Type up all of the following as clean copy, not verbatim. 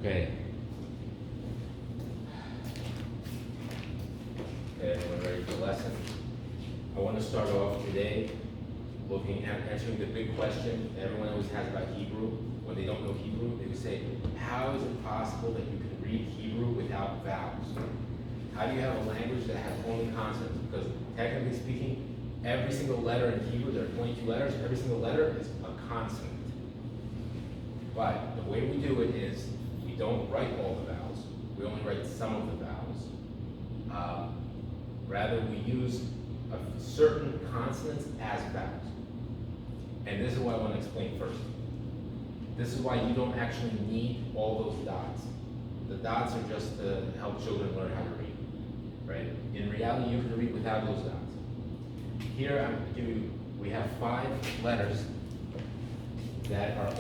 Okay. Okay, we're ready for the lesson. I want to start off today looking at answering the big question everyone always has about Hebrew. When they don't know Hebrew, they would say, how is it possible that you can read Hebrew without vowels? How do you have a language that has only consonants? Because technically speaking, every single letter in Hebrew, there are 22 letters, every single letter is a consonant. But the way we do it is, we don't write all the vowels, we only write some of the vowels. Rather, we use certain consonants as vowels. And this is what I want to explain first. This is why you don't actually need all those dots. The dots are just to help children learn how to read, right? In reality, you can read without those dots. Here, I'm giving you, we have 5 letters that are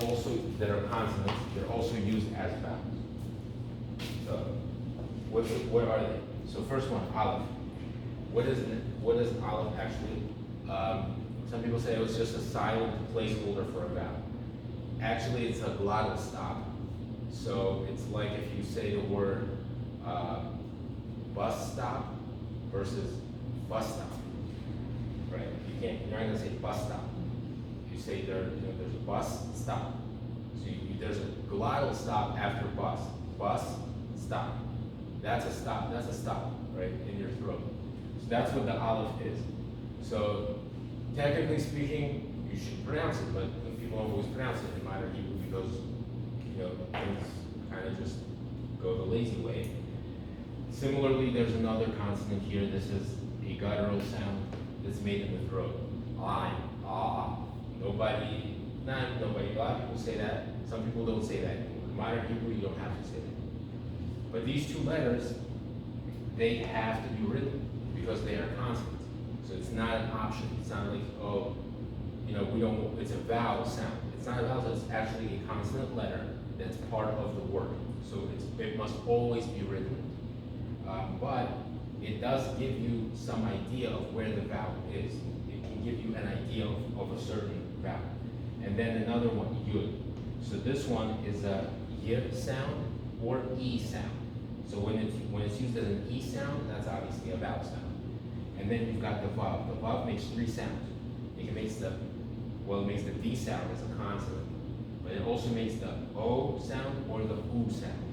consonants. They're also used as vowels. So, what are they? So first one, Aleph. What is Aleph actually? Some people say it was just a silent placeholder for a vowel. Actually, it's a glottal stop. So it's like if you say the word bus stop versus bus stop, right? You're not gonna say bus stop. You say there's a bus stop. So there's a glottal stop after bus. Bus stop. That's a stop. That's a stop, right, in your throat. So that's what the Aleph is. So technically speaking, you should pronounce it, but people don't always pronounce it in modern Hebrew because things kind of just go the lazy way. Similarly, there's another consonant here. This is a guttural sound that's made in the throat. I, ah. Not nobody, a lot of people say that. Some people don't say that anymore. In modern Hebrew, you don't have to say that. But these 2 letters, they have to be written because they are consonants. So it's not an option. It's not like, it's a vowel sound. It's not a vowel sound, it's actually a consonant letter that's part of the word. So it must always be written. But it does give you some idea of where the vowel is. It can give you an idea of a certain vowel. And then another one, yud. So this one is a y sound or e sound. So when it's used as an e sound, that's obviously a vowel sound. And then you've got the vav. The vav makes 3 sounds. It makes the V sound as a consonant, but it also makes the O sound or the U sound.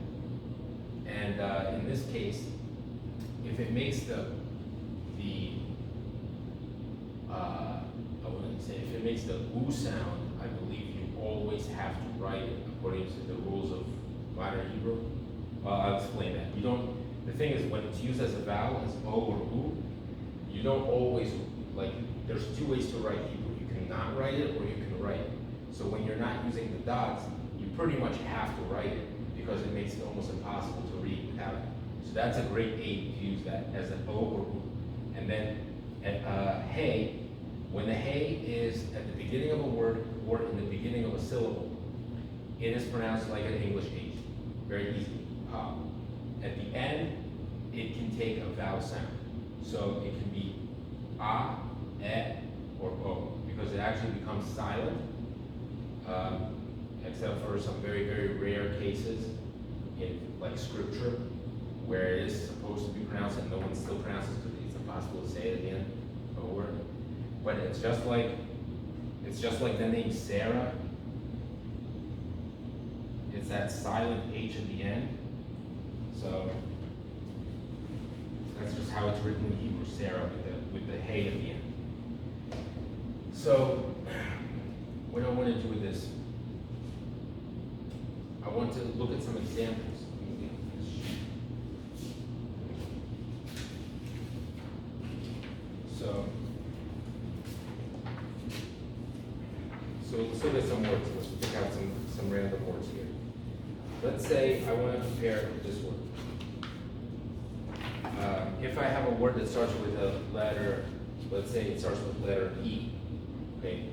And in this case, if it makes if it makes the U sound, I believe you always have to write it according to the rules of modern Hebrew. I'll explain that. The thing is, when it's used as a vowel, as O or U, you don't always, there's 2 ways to write Hebrew. You can not write it or you can write it. So when you're not using the dots, you pretty much have to write it because it makes it almost impossible to read without it. So that's a great aid to use that as an O or U. And then hey, when the hey is at the beginning of a word or in the beginning of a syllable, it is pronounced like an English H. Very easy. At the end, it can take a vowel sound. So it can be a, e, or o, because it actually becomes silent, except for some very, very rare cases in scripture, where it is supposed to be pronounced and no one still pronounces because it's impossible to say it at the end of a word. But it's just like the name Sarah. It's that silent H at the end. So that's just how it's written in Hebrew, Sarah, with the hey at the end. So what I want to do with this, I want to look at some examples. So let's look at some words. Let's pick out some random words here. Let's say I want to compare this word. If I have a word that starts with a letter, let's say it starts with letter E, okay,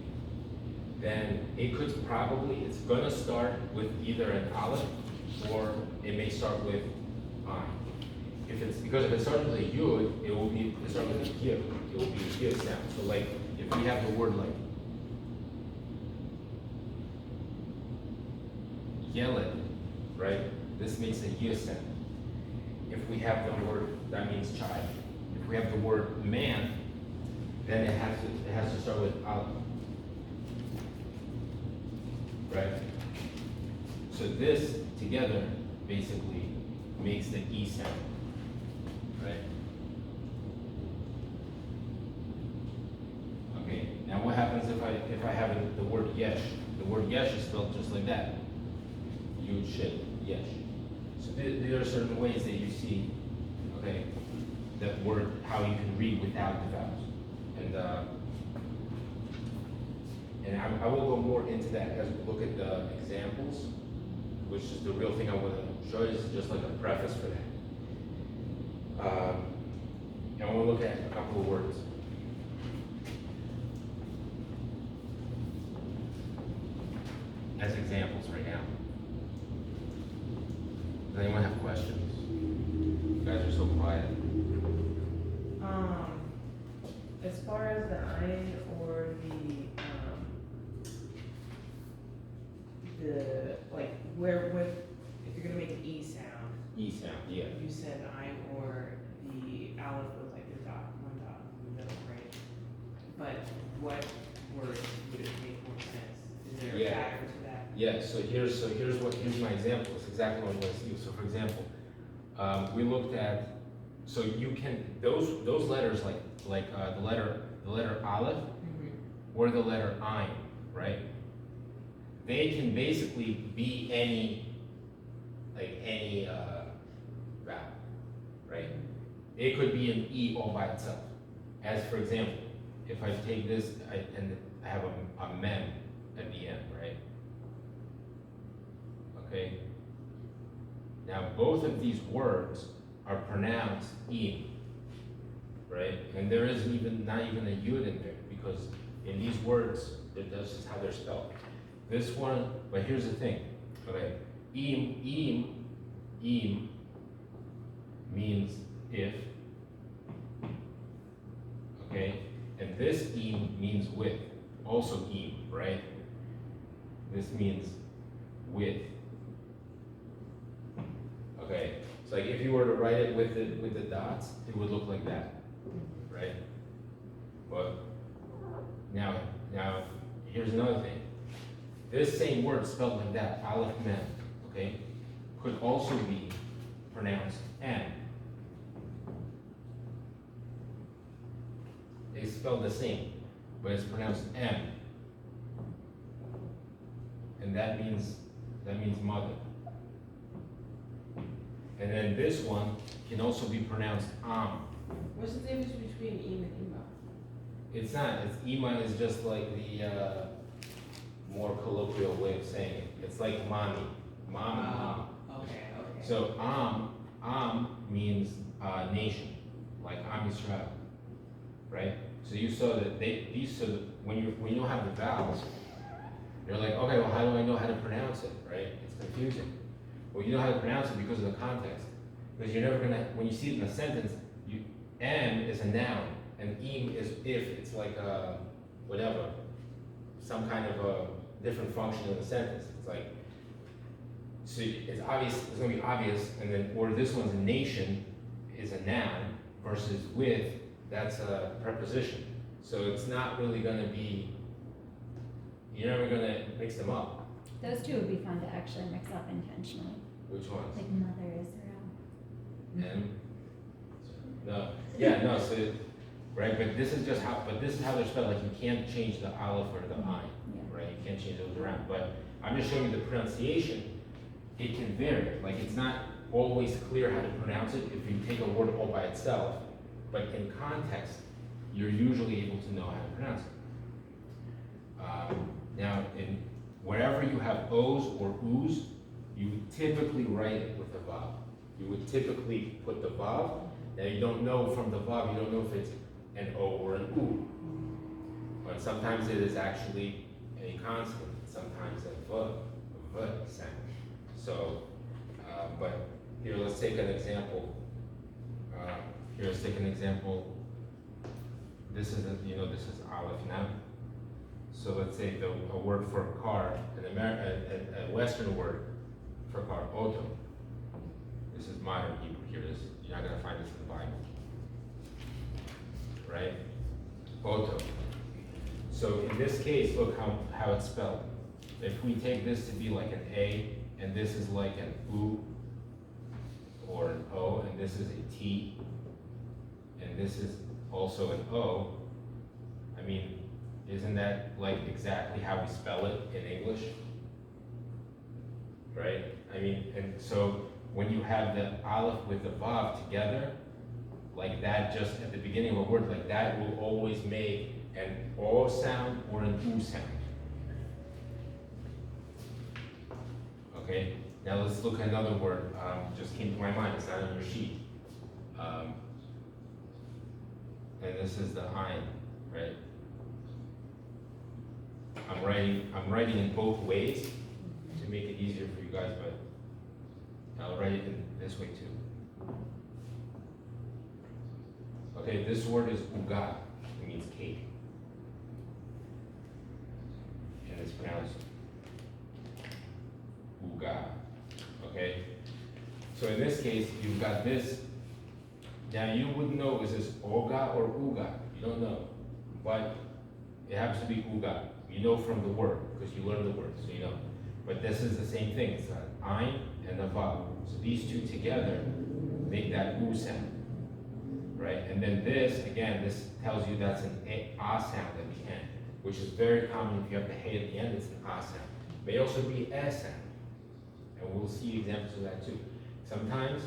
then it's going to start with either an aleph or it may start with I. Because if it starts with a yud, it will start with a yud. It will be a yud sound. So if we have the word yeled, right? this makes a y sound. If we have the word, that means child. If we have the word man, then it has to start with aleph. Right? So this together basically makes the E sound. Right? Okay, now what happens if I have the word yesh? The word yesh is spelled just like that. Yud shin, yesh. So there are certain ways that you see, okay, that word, how you can read without the vowels. And I will go more into that as we look at the examples, which is the real thing I want to show you. This is just like a preface for that. And we'll look at a couple of words. As examples right now. Does anyone have questions? You guys are so quiet. As far as the ein or the like where with if you're gonna make an E sound. E sound, yeah. You said ein or the aleph with like the dot, one dot in the middle, right? But what word would it make more sense? Is there a pattern to that? Yeah, so here's my example. It's exactly what I'm going to use. So for example, we looked at, so you can those letters like the letter aleph or the letter ein, right? They can basically be any vowel, right? It could be an E all by itself. As for example, if I take this and I have a mem at the end, right? Okay. Now both of these words are pronounced E, right? And there isn't not even a yud in there because in these words, that's just how they're spelled. This one, but here's the thing, okay? Im means if, okay? And this im means with, also im, right? This means with. Okay, so like if you were to write it with the dots, it would look like that, right? But now here's another thing. This same word spelled like that, aleph mem, okay, could also be pronounced M. They spell the same, but it's pronounced M. And that means mother. And then this one can also be pronounced What's the difference between im and ima? It's not, ima is just like the more colloquial way of saying it. It's like mommy. Mom. Okay. So means nation, like Am Yisrael, right? So you saw that when you don't have the vowels, you're like, okay, well, how do I know how to pronounce it, right? It's confusing. Well, you know how to pronounce it because of the context. Because you're never gonna, when you see it in a sentence, M is a noun, and im is if. It's like whatever, some kind of a different function in the sentence. It's like, so it's obvious, it's gonna be obvious, and then, or this one's a nation is a noun, versus with, that's a preposition. So it's not really gonna be, you're never gonna mix them up. Those two would be fun to actually mix up intentionally. Which ones? Like Mother Israel. M? No, yeah, no, so, right, but this is how they're spelled, like you can't change the aleph or the ein, Yeah. right? You can't change those around, but I'm just showing you the pronunciation. It can vary, like it's not always clear how to pronounce it if you take a word all by itself, but in context, you're usually able to know how to pronounce it. Now, wherever you have O's or U's, you would typically write it with a vav. You would typically put the vav. Now you don't know from the vav, you don't know if it's an O or an U. But sometimes it is actually a consonant, sometimes a v sound. So, but here let's take an example. Let's take an example. This is aleph now. So let's say a word for a car, a Western word for car, auto, modern Hebrew here. You're not gonna find this in the Bible. Right? Oto. So in this case, look how it's spelled. If we take this to be like an A, and this is like an U, or an O, and this is a T, and this is also an O, I mean, isn't that like exactly how we spell it in English? Right? I mean, and so when you have the aleph with the vav together, like that, just at the beginning of a word, like that will always make an O sound or an U sound. Okay, now let's look at another word, just came to my mind, it's not on your sheet. And this is the ein, right? I'm writing in both ways to make it easier for you guys, but I'll write it in this way too. Okay, this word is uga, it means cake. And it's pronounced uga, okay? So in this case, you've got this. Now you wouldn't know, is this oga or uga? You don't know, but it happens to be uga. You know from the word, because you learn the word, so you know. But this is the same thing, it's an ein and a vav. So these two together make that u sound, right? And then this, again, this tells you that's an a sound at the end, which is very common. If you have the hey at the end, it's an a sound. May also be a sound, and we'll see examples of that too. Sometimes,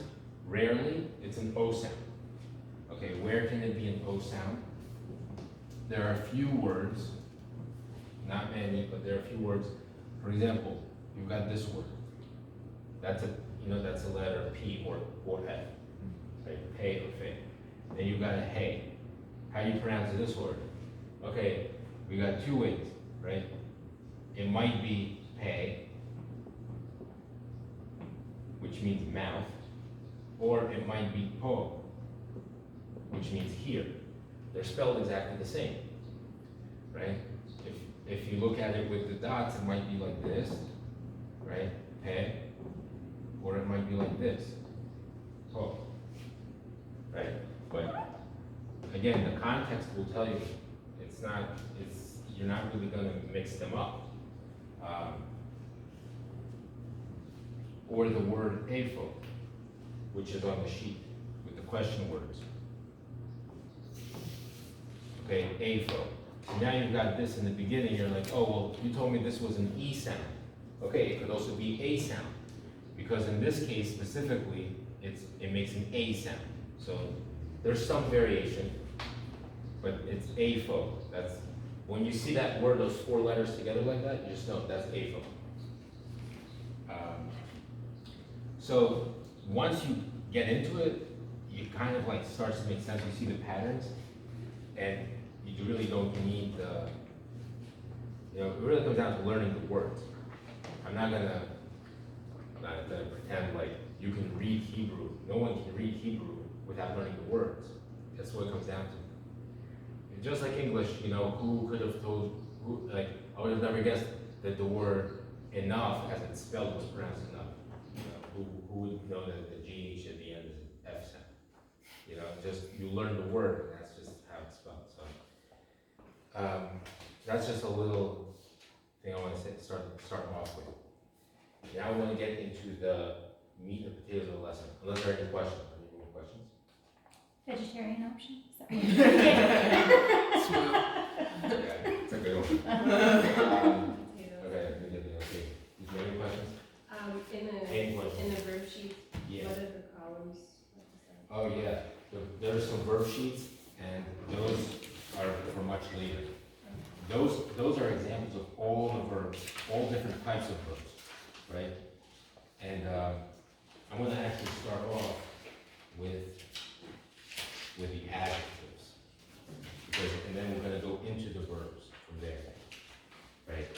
rarely, it's an o sound. Okay, where can it be an o sound? There are a few words, not many, but there are a few words. For example, you've got this word. That's a letter P or F, right? Pay or fe. Then you've got a hey. How do you pronounce this word? Okay, we got two ways, right? It might be pay, which means mouth, or it might be po, which means here. They're spelled exactly the same, right? If you look at it with the dots, it might be like this, right? Pe, or it might be like this, po, right? But again, the context will tell you you're not really going to mix them up. Or the word afo, which is on the sheet with the question words. Okay, afo. So now you've got this in the beginning, you're like, oh, well, you told me this was an E sound. Okay, it could also be a sound, because in this case specifically, it makes an A sound. So there's some variation, but it's afo. That's, when you see that word, those four letters together like that, you just know that's afo. So once you get into it, it kind of like starts to make sense. You see the patterns, and you really don't need it really comes down to learning the words. I'm not gonna pretend like you can read Hebrew. No one can read Hebrew without learning the words. That's what it comes down to. And just like English, who could have told, I would have never guessed that the word enough, as it's spelled, was pronounced enough. Who would know that the GH at the end is an F sound? Just you learn the word, and that's just how it's spelled. So that's just a little thing I want to start off with. Now we want to get into the meat and potatoes of the lesson. Unless there are any questions. Any more questions? Vegetarian option? Smooth. Yeah, it's a good one. Okay, let me get the okay. Is there any questions? Any questions? In the verb sheet, Yeah. what are the columns? Oh yeah, there's some verb sheets, and those are for much later. Those are examples of all the verbs, all different types of verbs, right? And I'm going to actually start off with the adjectives, and then we're going to go into the verbs from there, right?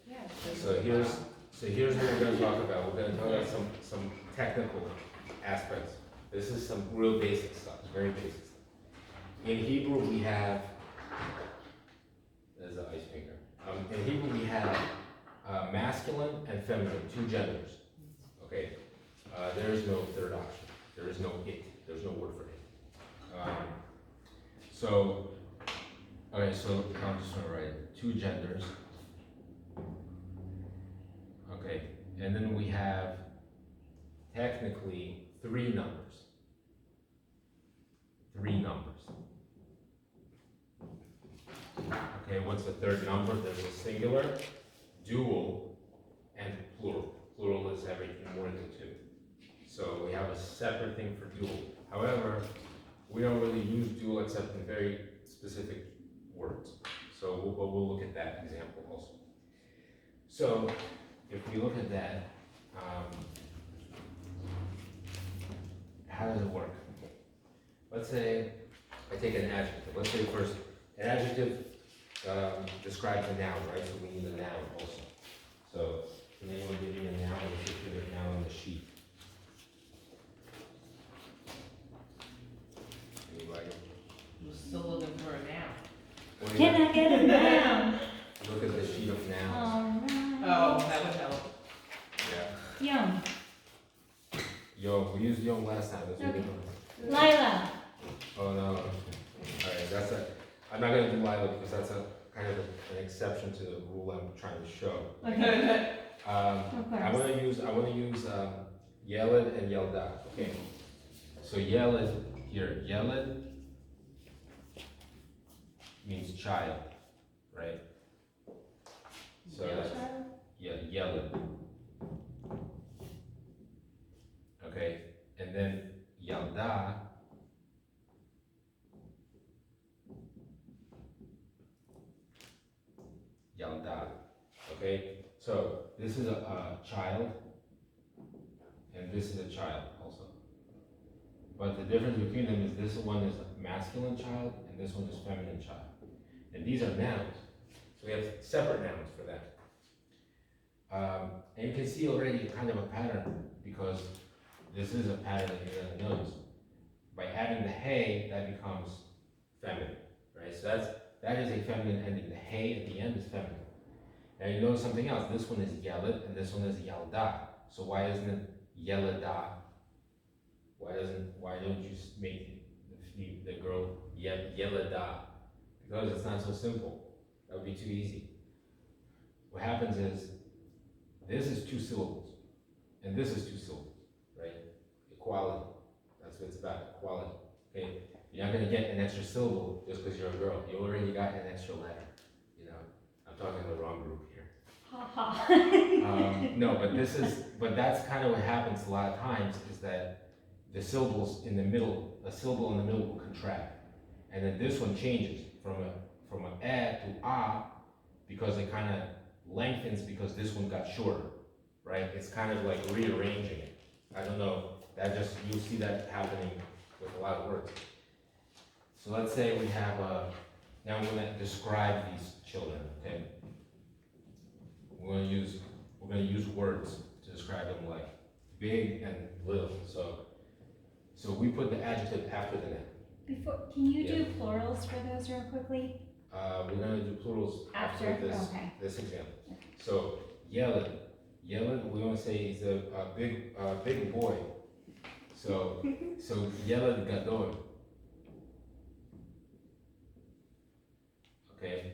Yeah. So here's what we're going to talk about. We're going to talk about some technical aspects. This is some real basic stuff, very basic stuff. In Hebrew, we have, there's the ice maker. In Hebrew, we have masculine and feminine, two genders. Okay. There is no third option. There is no it. There's no word for it. So, okay, so I'm just gonna write 2 genders. Okay, and then we have technically 3 numbers. 3 numbers. Okay, what's the third number? There's a singular, dual, and plural. Plural is everything more than 2. So we have a separate thing for dual. However, we don't really use dual except in very specific words. So we'll look at that example also. So if we look at that, how does it work? Let's say I take an adjective. Let's say first, an adjective describes a noun, right? So we need a noun also. So can anyone give me a noun? Let's just give it now on the sheet. Anybody? We're still looking for a noun. What do you Can got? I get a noun? Look at the sheet of nouns. Alright. Oh, that would help. Yeah. Young. Yo, we used yo last time. Let's do Okay. it. Lila. Oh no. Alright, that's a. I'm not gonna do Lila because that's a kind of an exception to the rule I'm trying to show. Okay. I course. wanna use Yeled and Yelda. Okay. So Yeled here. Yeled means child, right? So that's Yeled. Okay, and then Yalda. Yalda. Okay, so this is a child, and this is a child also. But the difference between them is this one is a masculine child, and this one is feminine child. And these are nouns. So we have separate nouns for that. And you can see already kind of a pattern, because this is a pattern that you're gonna notice. By adding the hey, that becomes feminine, right? So that is a feminine ending. The hey at the end is feminine. Now you notice something else. This one is Yeled, and this one is Yalda. So why isn't it Yeleda? Why don't you just make the girl Yeleda? Because it's not so simple. That would be too easy. What happens is, this is 2 syllables, and this is 2 syllables, right? Equality. That's what it's about, equality. Okay? You're not gonna get an extra syllable just because you're a girl. You already got an extra letter. You know, I'm talking to the wrong group here. Ha ha. No, but that's kind of what happens a lot of times, is that the syllables in the middle, a syllable in the middle will contract. And then this one changes from a to a, because it kind of lengthens because this one got shorter, right? It's kind of like rearranging it. I don't know, you'll see that happening with a lot of words. So let's say we have now I'm gonna describe these children, okay? We're gonna use words to describe them, like big and little. So we put the adjective after the noun. Can you do Yeah. plurals for those real quickly? We're gonna do plurals after After, this okay. this example. So Yeled, we want to say he's a big boy. So Yeled Gadol. Okay,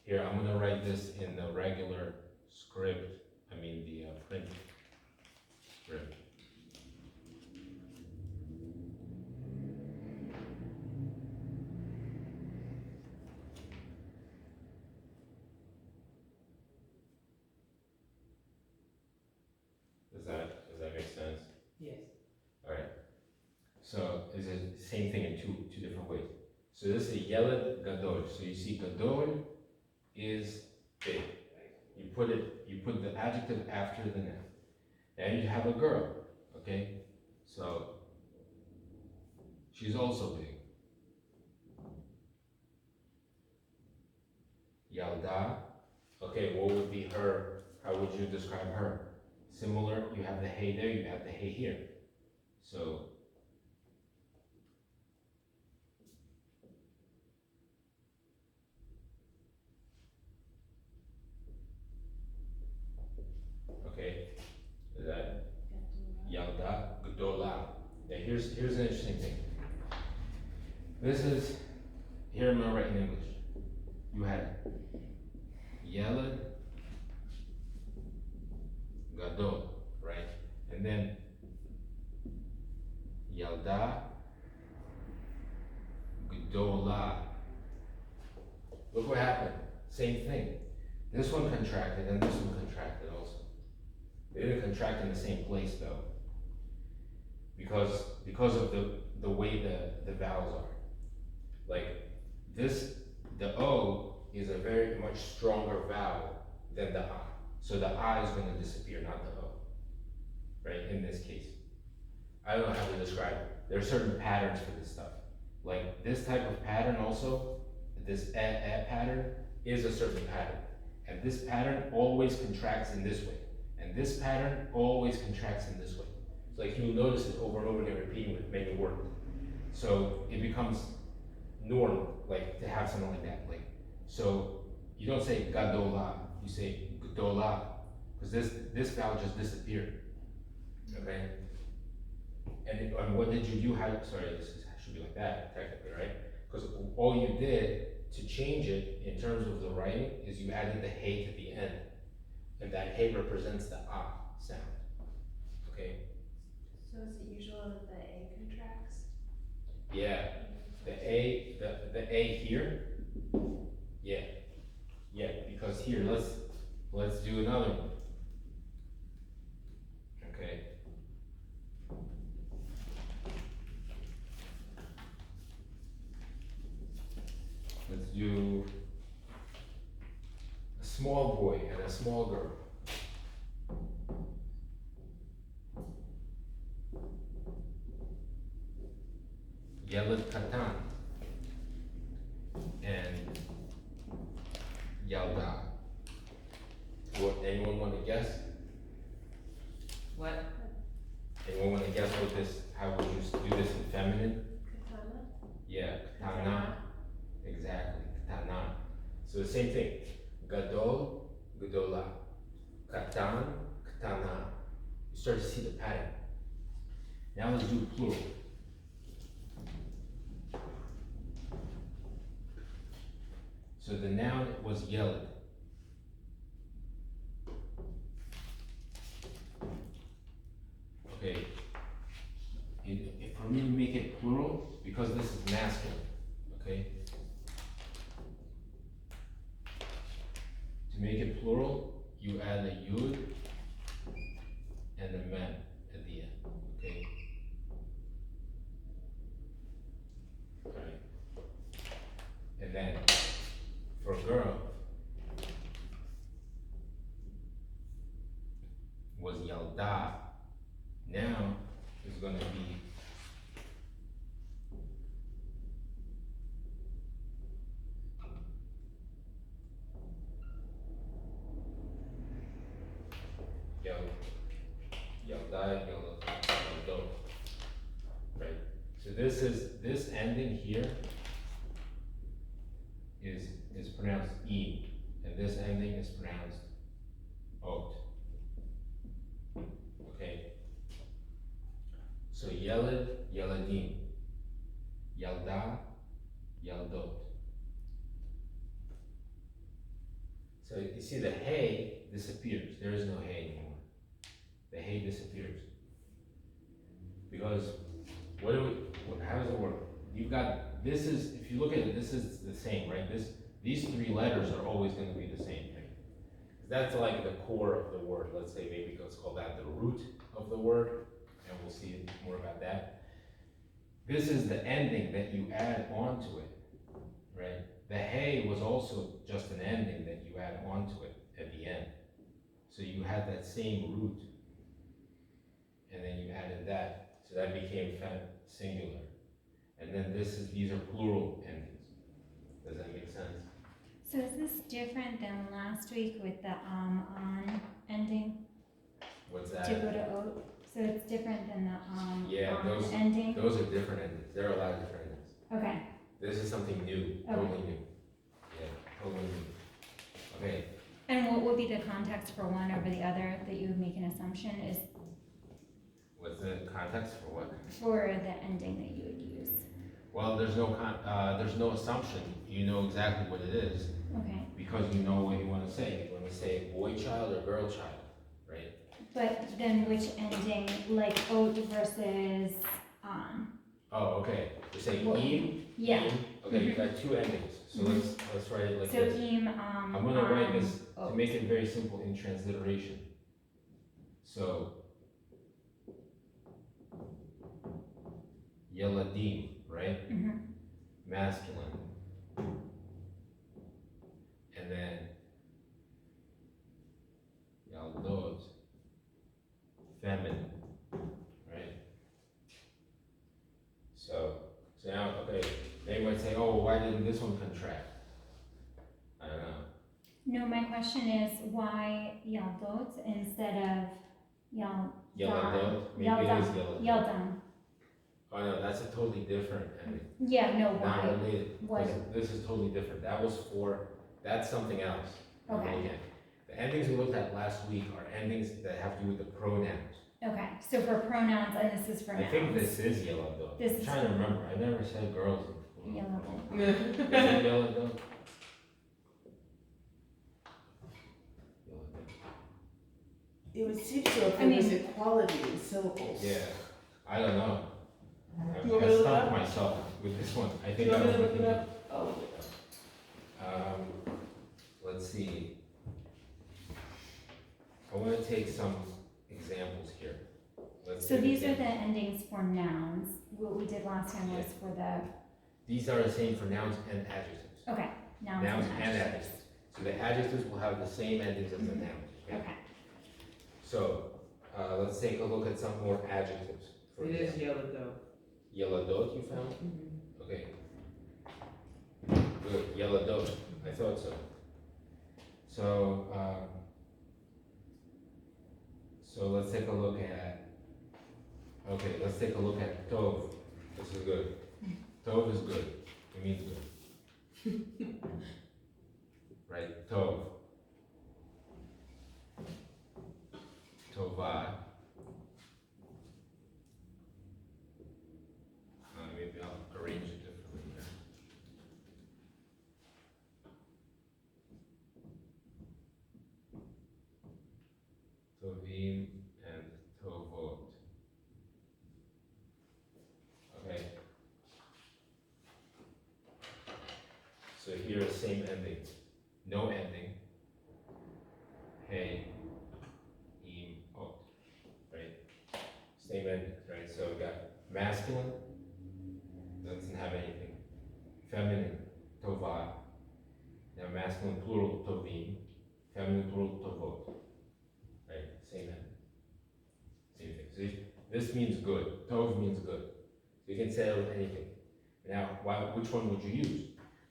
here I'm gonna write this in the regular script. I mean the print script. Does that make sense? Yes. All right. So it's the same thing in two different ways. So this is Yeled Gadol. So you see Gadol is big. You put the adjective after the noun. And you have a girl, okay? So she's also big. Yalda, okay, what would be her, how would you describe her? Similar, you have the hey there, you have the hey here. So okay, is that Yalda? Gadola. Now here's an interesting thing. This is, here I'm gonna write in English. You had Yeled, Gadol, right? And then Yalda, Gdola. Look what happened. Same thing. This one contracted and this one contracted also. They didn't contract in the same place though. Because of the way the vowels are. Like this, the O is a very much stronger vowel than the I. So the I is gonna disappear, not the O. Right, in this case. I don't know how to describe it. There are certain patterns for this stuff. Like this type of pattern also, this pattern is a certain pattern. And this pattern always contracts in this way. And this pattern always contracts in this way. It's like you'll notice it over and over again repeating with many words. So it becomes normal, like to have something like that. Like, so you don't say Gadola, you say Gdola, because this vowel just disappeared. Okay? And what did you do? Sorry, should be like that, technically, right? Because all you did to change it in terms of the writing is you added the hey to the end. And that hey represents the ah sound. Okay? So is it usual that the A contracts? Yeah. The A here. Yeah, because here, let's do another one. Okay. Let's do a small boy and a small girl. Yeled Katan and Yalda. Anyone want to guess? What? Anyone want to guess how would you do this in feminine? Katana? Yeah, Katana. Exactly, Katana. So the same thing. Gadol, Gadola. Katan, Katana. You start to see the pattern. Now let's do plural. So the noun was Yeled. Okay. If for me to make it plural, because this is masculine, okay? To make it plural, you add a yud and a mem at the end, okay? Alright. And then for a girl was Yalda. Now is gonna be Yalda, Yaldo. Right. So this ending here is pronounced E, and this ending is pronounced Ot. Okay. So Yeled, Yeledim. Yalda, Yaldot. So you see the hey disappears. There is no hey anymore. The hey disappears. Because how does it work? You've got, this is, if you look at it, this is the same, right? These three letters are always gonna be the same thing. That's like the core of the word. Let's say maybe let's call that the root of the word, and we'll see more about that. This is the ending that you add onto it, right? The hey was also just an ending that you add onto it at the end. So you had that same root, and then you added that, so that became singular. And then these are plural endings. Does that make sense? So is this different than last week with the on ending What's to that? go to O? So it's different than the Yeah, on ending? Those are different endings. There are a lot of different endings. Okay, This is something new, totally new. Yeah, totally new. Okay, and what would be the context for one over the other that you would make an assumption is, what's the context for what? for the ending that you would use. Well, there's no assumption. You know exactly what it is Okay, because you know what you want to say. You want to say boy child or girl child, right? but then which ending, like oat versus, Oh, okay. You say Well, im. yeah. Im. Okay, you got two endings. So let's write it like So this. im, I'm gonna write this to oat. make it very simple in transliteration. So yeladim, right? Mhm. Masculine. And then yaldot, feminine, right? So now, okay, they might say, oh, why didn't this one contract? I don't know. No, my question is why yaldot instead of Yeladot, maybe it is yeladot. Yaldam. Oh no, that's a totally different ending. Yeah, no, Not why? related. What? This is totally different. That's something else. Okay. Again, the endings we looked at last week are endings that have to do with the pronouns. Okay, so for pronouns, and this is for I nouns. think this is yeladot. This I'm is trying to for- remember. I never said girls in school. Yeladot. Is it yeladot? Yeladot. It would seem so if I there was mean- equality in syllables. Yeah, I don't know. You want I me to look it stumped up? myself with this one. I Do think you want I me was to look looking it at. up? Oh, Let's see. I want to take some examples here. Let's So take these are examples. the endings for nouns. What we did last time was for the, These are the same for nouns and adjectives. okay, nouns Nouns and and adjectives. adjectives. So the adjectives will have the same endings as the nouns. Okay? Okay, So let's take a look at some more adjectives. For It is example. yellow Yeladot, you found? Okay. Good. Yeladot. I thought so. So let's take a look at. Okay, let's take a look at tov. This is good. Tov is good. It means good. Right? Tov. Tova. Maybe I'll arrange it differently here. Tovim and Tovot. Okay. So here is same ending. No ending. Hey, im, ot. Right? Same ending, right? So we got masculine, doesn't have anything. Feminine, tova. Now masculine plural, tovim. Feminine plural, tovot. Right, same ending. Same thing. So this means good. Tov means good. So you can say it with anything. Now, which one would you use?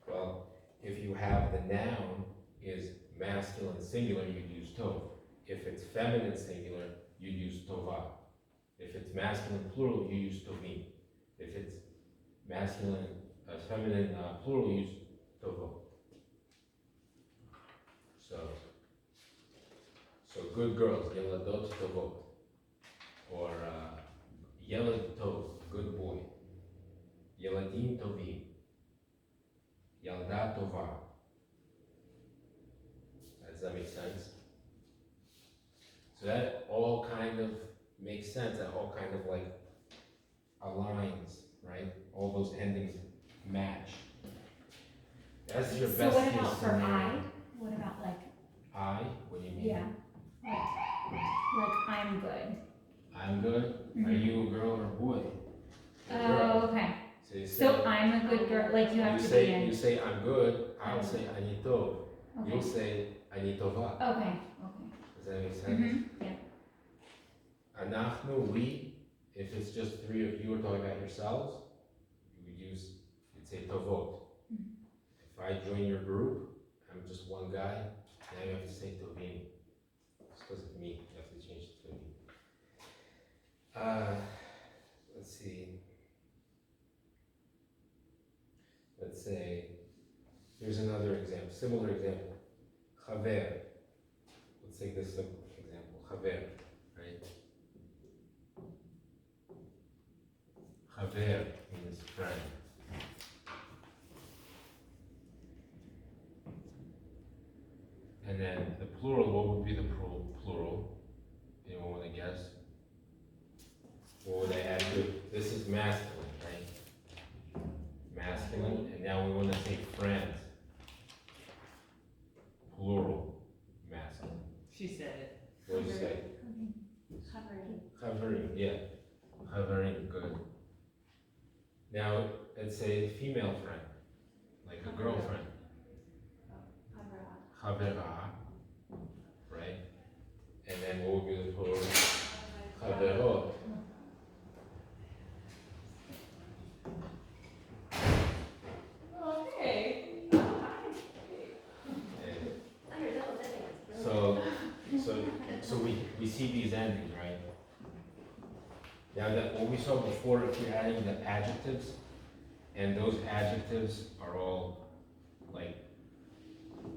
Well, if you have the noun is masculine singular, you'd use tov. If it's feminine singular, you'd use tova. If it's masculine plural, you use tovim. If it's masculine, feminine plural, you use tovo. So good girls, yeladot tovot. Or yelad tov, good boy. Yeladim tovim. Yalda tova. Does that make sense? So that all kind of makes sense. That all kind of like aligns, right? All those endings match. That's your so best what case about for scenario. I? What about like, I? What do you mean? yeah, like I'm good? I'm good. Are Mhm. you a girl or a boy? You're a Oh, girl. okay, So you say, so I'm a good girl, like you have to be in, you say I'm good. I'll say ani tov. You'll okay, say ani tova. okay, Does that make sense? mhm, yeah, Anachnu, we. If it's just three of you are talking about yourselves, you'd say tovot. Mhm. If I join your group, I'm just one guy. Now you have to say tovim. It's because of me. You have to change it to me. Let's see. Let's say, here's another example, similar example. Chaver. Let's take this simple example. Chaver, right? Chaver means friend. And then the plural, what would be the plural? Anyone wanna guess? What would I add to it? This is masculine, right? Masculine, and now we wanna say friends. Plural, masculine. She said it. What did you say? Covering. Covering, yeah. Covering, good. Now, let's say female friend, like a girlfriend. Cover Chavera, right? And then what would be the plural? Chaverot. Okay. So we see these endings, right? Now that what we saw before, if you're adding the adjectives, and those adjectives are all like,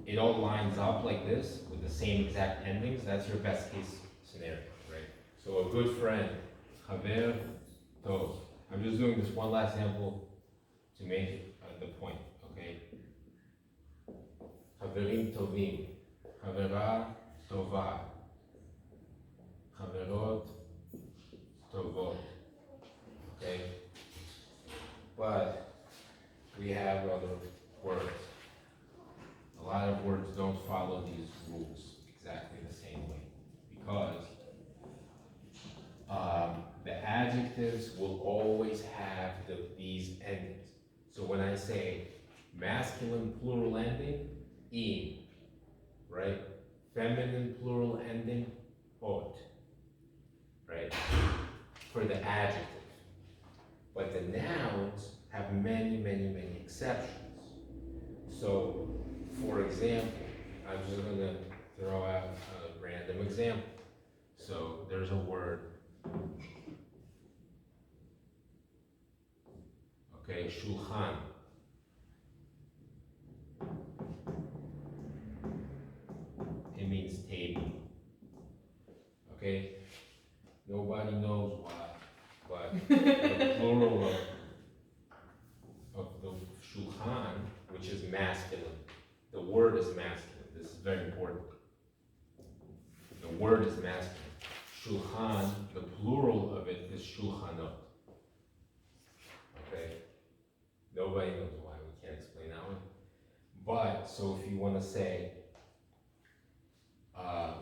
it all lines up like this with the same exact endings, that's your best case scenario, right? So a good friend, chaver tov. I'm just doing this one last example to make the point, okay? Chaverim tovim, chavera tova, chaverot tovot, okay? But we have other words. A lot of words don't follow these rules exactly the same way because the adjectives will always have these endings. So when I say masculine plural ending, im, right? Feminine plural ending, ot, right? For the adjective. But the nouns have many, many, many exceptions. So, for example, I'm just gonna throw out a random example. So there's a word, okay, shulchan. It means table. Okay? Nobody knows why, but the plural of the shulchan, which is masculine, the word is masculine. This is very important. The word is masculine. Shulchan, the plural of it is shulchanot. Okay? Nobody knows why, we can't explain that one. But, so if you want to say,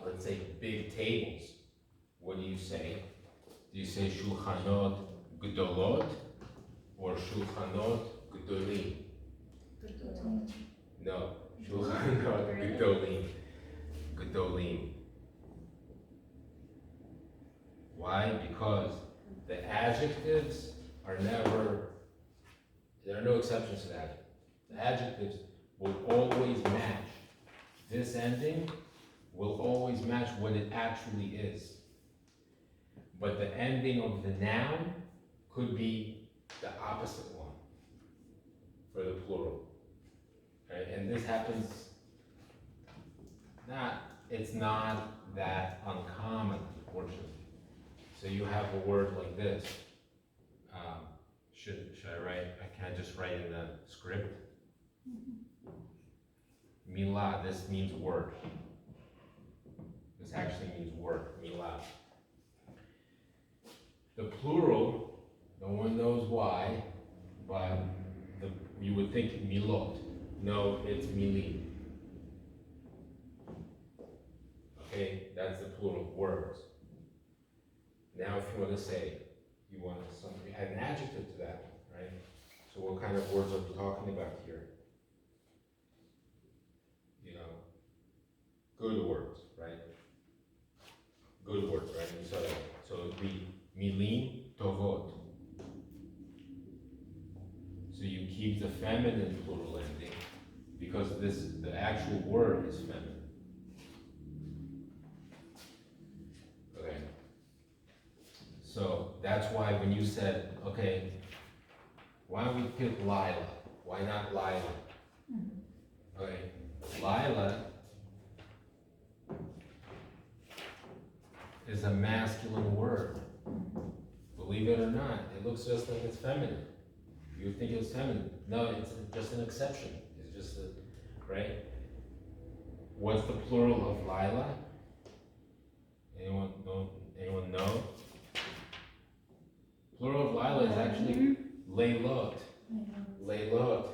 let's say big tables, what do you say? Do you say shulchanot gdolot or shulchanot gdolim? No, shulchanot gdolim. Gdolim. Why? Because the adjectives are never, there are no exceptions to that. The adjectives will always match. This ending will always match what it actually is. But the ending of the noun could be the opposite one for the plural. Right? And this happens, it's not that uncommon, unfortunately. So you have a word like this. Should I write, can I just write in the script? Milah, this means word. This actually means word, milah. The plural, no one knows why, but you would think milot. No, it's milim. Okay, that's the plural, words. Now if you want to say, you want to add an adjective to that, right? So what kind of words are we talking about here? You know, good words, right? Good words, right? So it would be milim tovot. So you keep the feminine plural ending because the actual word is feminine. Okay. So that's why when you said, okay, why don't we pick Lila? Why not Lila? Okay, Lila is a masculine word. believe it or not, it looks just like it's feminine. You would think it was feminine. No, it's just an exception. It's just a, right? What's the plural of Lila? Anyone know? Plural of Lila is actually Leilot. Leilot.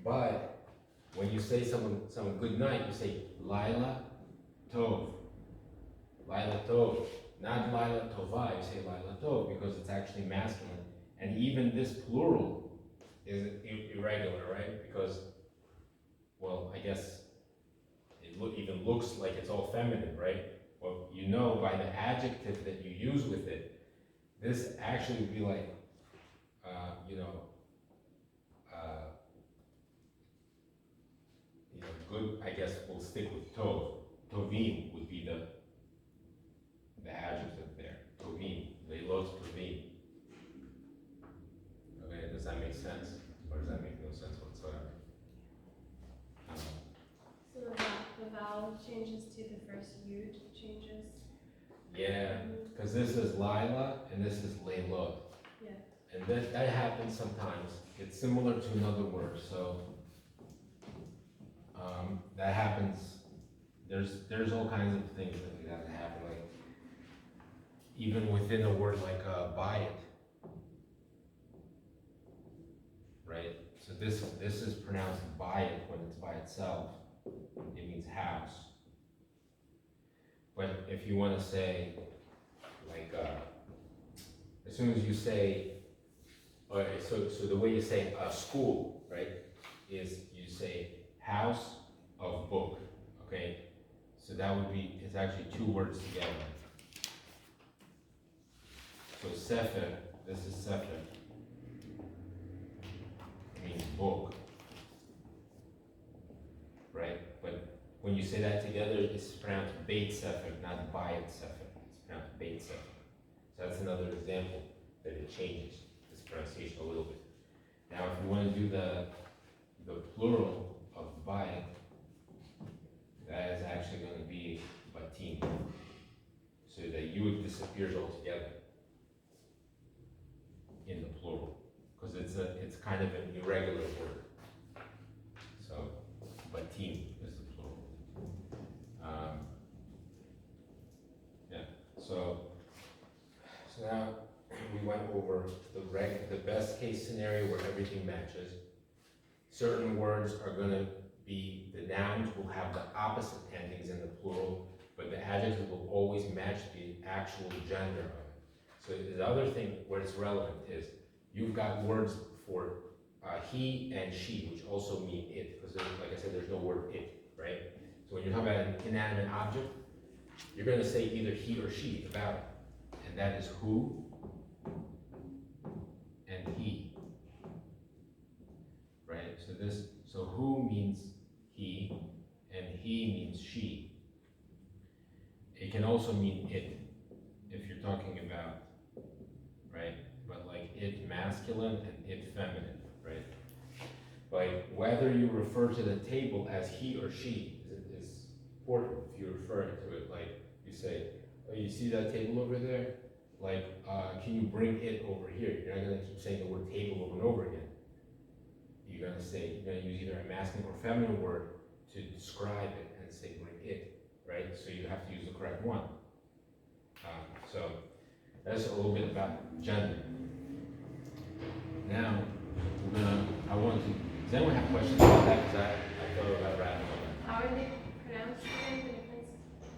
But when you say someone good night, you say Laila Tov. Laila Tov. Not Laila Tova, you say Laila Tov because it's actually masculine. And even this plural is irregular, right? Because, well, I guess it even looks like it's all feminine, right? Well, you know by the adjective that you use with it, this actually would be like, good, I guess we'll stick with Tov. Tovim would be the adjective there. Tovim, Leilot Tovim. Okay, does that make sense? Or does that make no sense whatsoever? So the vowel changes to the first yud changes? Yeah, because this is Lila and this is Leilot. Yeah. And that happens sometimes. It's similar to another word, so that happens. There's all kinds of things that happen, like even within a word like bayit, right? So this is pronounced bayit when it's by itself. It means house. But if you want to say, like, as soon as you say, okay, so the way you say school, right, is you say house of book, okay? So that would be, it's actually two words together. So sefer, this is sefer, it means book, right? But when you say that together, it's pronounced Beit Sefer, not Bayit Sefer. It's pronounced Beit Sefer. So that's another example that it changes this pronunciation a little bit. Now, if you want to do the plural of Bayit, that is actually going to be Batim. So the Yud disappears altogether in the plural, because it's kind of an irregular word. So Batim is the plural. So now we went over the best case scenario where everything matches. Certain words are going to be, the nouns will have the opposite endings in the plural, but the adjective will always match the actual gender of it. So the other thing where it's relevant is you've got words for he and she, which also mean it, because like I said, there's no word it, right? So when you're talking about an inanimate object, you're going to say either he or she about it, and that is who and he, right? So who means he, and he means she. It can also mean it, if you're talking about, right? But like it masculine and it feminine, right? Like whether you refer to the table as he or she is important. If you refer to it, like you say, oh, you see that table over there? Like, can you bring it over here? You're not gonna keep saying the word table over and over again. You're gonna use either a masculine or feminine word to describe it and say bring it, right? So you have to use the correct one. So that's a little bit about gender. Now, does anyone have questions about that? Because I thought about wrapping up. How are they pronounced again, the difference?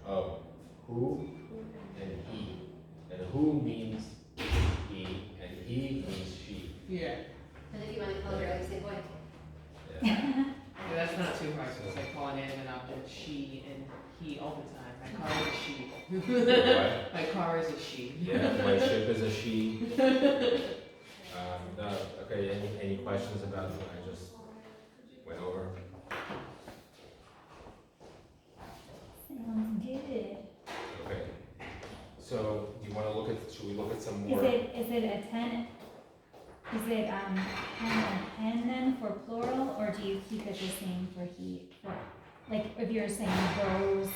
Oh, who and he. And who means he, and he means she. Yeah. And if you want to color it, say boy. Yeah. Yeah, that's not too hard, because I call an animate object she and he all the time. My car is a she. What? My car is a she. Yeah, my ship is a she. Okay, any questions about what I just went over? Sounds good. Okay. So, do you want to should we look at some Is more? it a 10? Is it hen and hen then for plural, or do you keep it the same for he? Like if you're saying those,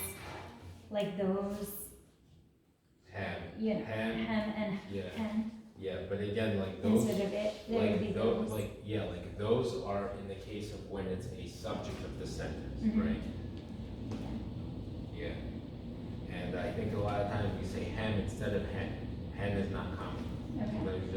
like those. Hen. you know, Hem, hem and yeah, hen yeah, but again, like those, instead of it, there would be like those. those, like, yeah, like those are in the case of when it's a subject of the sentence, Mhm. right? Yeah. And I think a lot of times we say hem instead of hen. Hen is not common, Okay. but it's just